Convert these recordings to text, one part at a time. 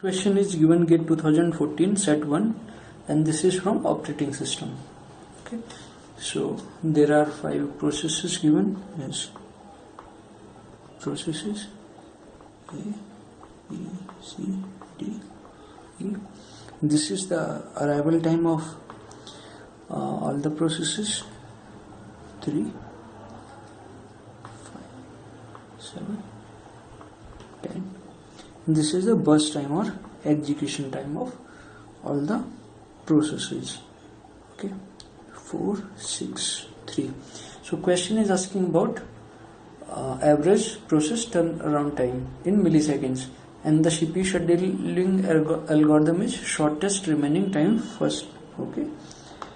Question is given GATE 2014 set 1 and this is from operating system. Okay, so there are 5 processes given as processes A, B, C, D, E. This is the arrival time of all the processes 3, 5, 7, 10. This is the burst time or execution time of all the processes. Okay, 4, 6, 3. So question is asking about average process turnaround time in milliseconds, and the CPU scheduling algorithm is shortest remaining time first. Okay,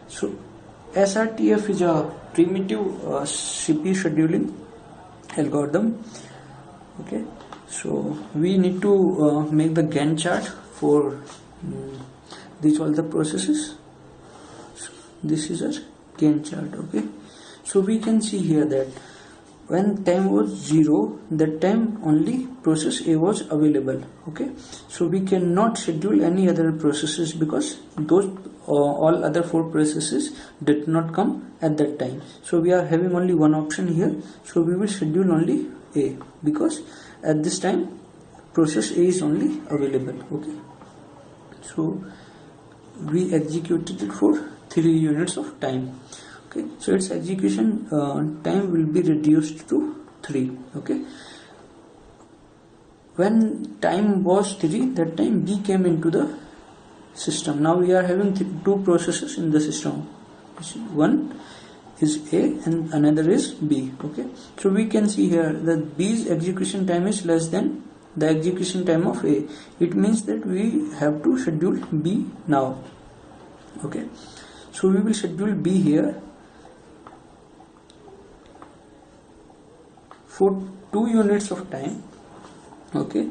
so SRTF is a primitive CPU scheduling algorithm. Okay, so we need to make the Gantt chart for these all the processes. So this is a Gantt chart. Okay, so we can see here that when time was 0, that time only process A was available. Okay, so we cannot schedule any other processes because those all other 4 processes did not come at that time. So we are having only one option here, so we will schedule only A because at this time process A is only available. Okay, so we executed it for 3 units of time. Okay, so its execution time will be reduced to 3. Okay, when time was 3, that time B came into the system. Now we are having 2 processes in the system. One is A and another is B. Okay, so we can see here that B's execution time is less than the execution time of A. It means that we have to schedule B now. Okay, so we will schedule B here for 2 units of time. Okay,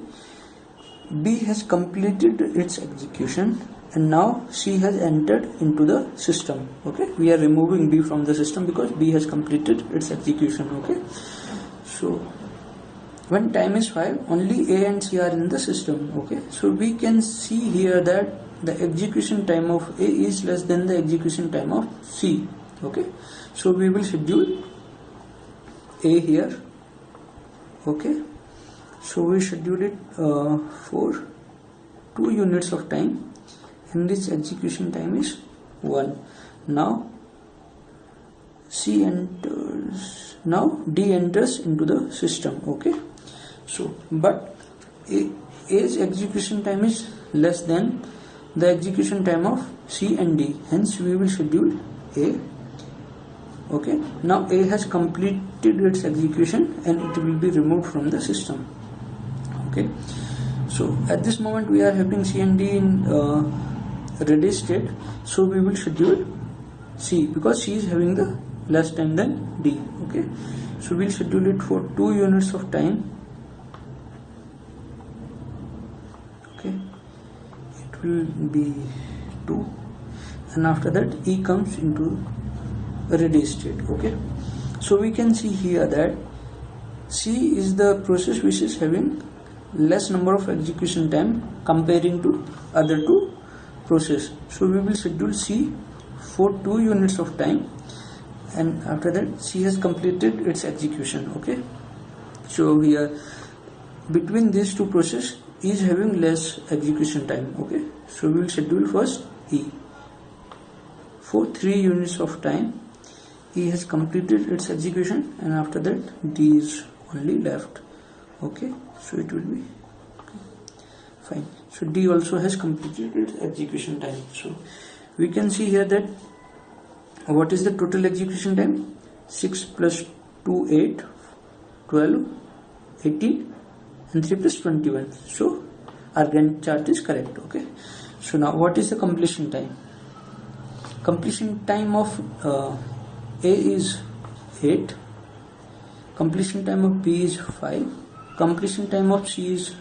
B has completed its execution and now C has entered into the system. Okay, we are removing B from the system because B has completed its execution. Okay, so when time is 5, only A and C are in the system. Okay, so we can see here that the execution time of A is less than the execution time of C. Okay, so we will schedule A here. Okay, so we schedule it for 2 units of time and its execution time is 1. Now C enters, now D enters into the system. Okay, so but A's execution time is less than the execution time of C and D, hence we will schedule A. Okay, now A has completed its execution and it will be removed from the system. Okay, so at this moment we are having C and D in ready state, so we will schedule C because C is having the less time than D. Okay, so we'll schedule it for 2 units of time. Okay, it will be 2 and after that E comes into ready state. Okay, so we can see here that C is the process which is having less number of execution time comparing to other 2 process. So we will schedule C for 2 units of time and after that C has completed its execution. Okay, so here between these 2 processes E is having less execution time. Okay, so we will schedule first E for 3 units of time. E has completed its execution and after that D is only left. Okay, so it will be okay, fine. So D also has completed its execution time. So we can see here that what is the total execution time? 6 plus 2, 8, 12, 18 and 3 plus 21. So our Gantt chart is correct. Okay, so now what is the completion time? Completion time of A is 8, completion time of B is 5, completion time of C is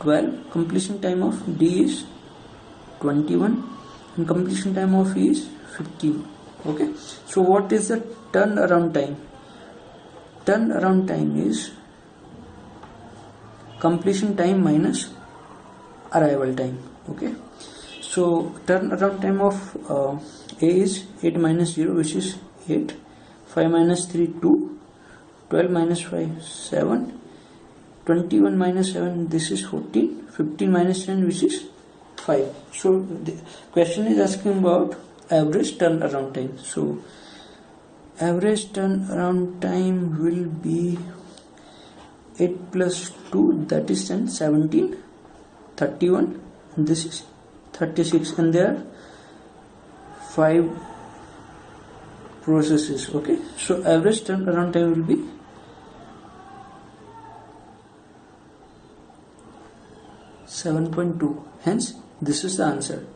12, completion time of D is 21 and completion time of E is 15. Okay, so what is the turnaround time? Turnaround time is completion time minus arrival time. Okay, so turnaround time of A is 8 minus 0, which is 8, 5 minus 3 2, 12 minus 5 7, 21 minus 7, this is 14, 15 minus 10, which is 5. So the question is asking about average turnaround time. So average turnaround time will be 8 plus 2, that is 10, 17, 31, and this is 36, and there are 5 processes. Okay, so average turnaround time will be 7.2. Hence this is the answer.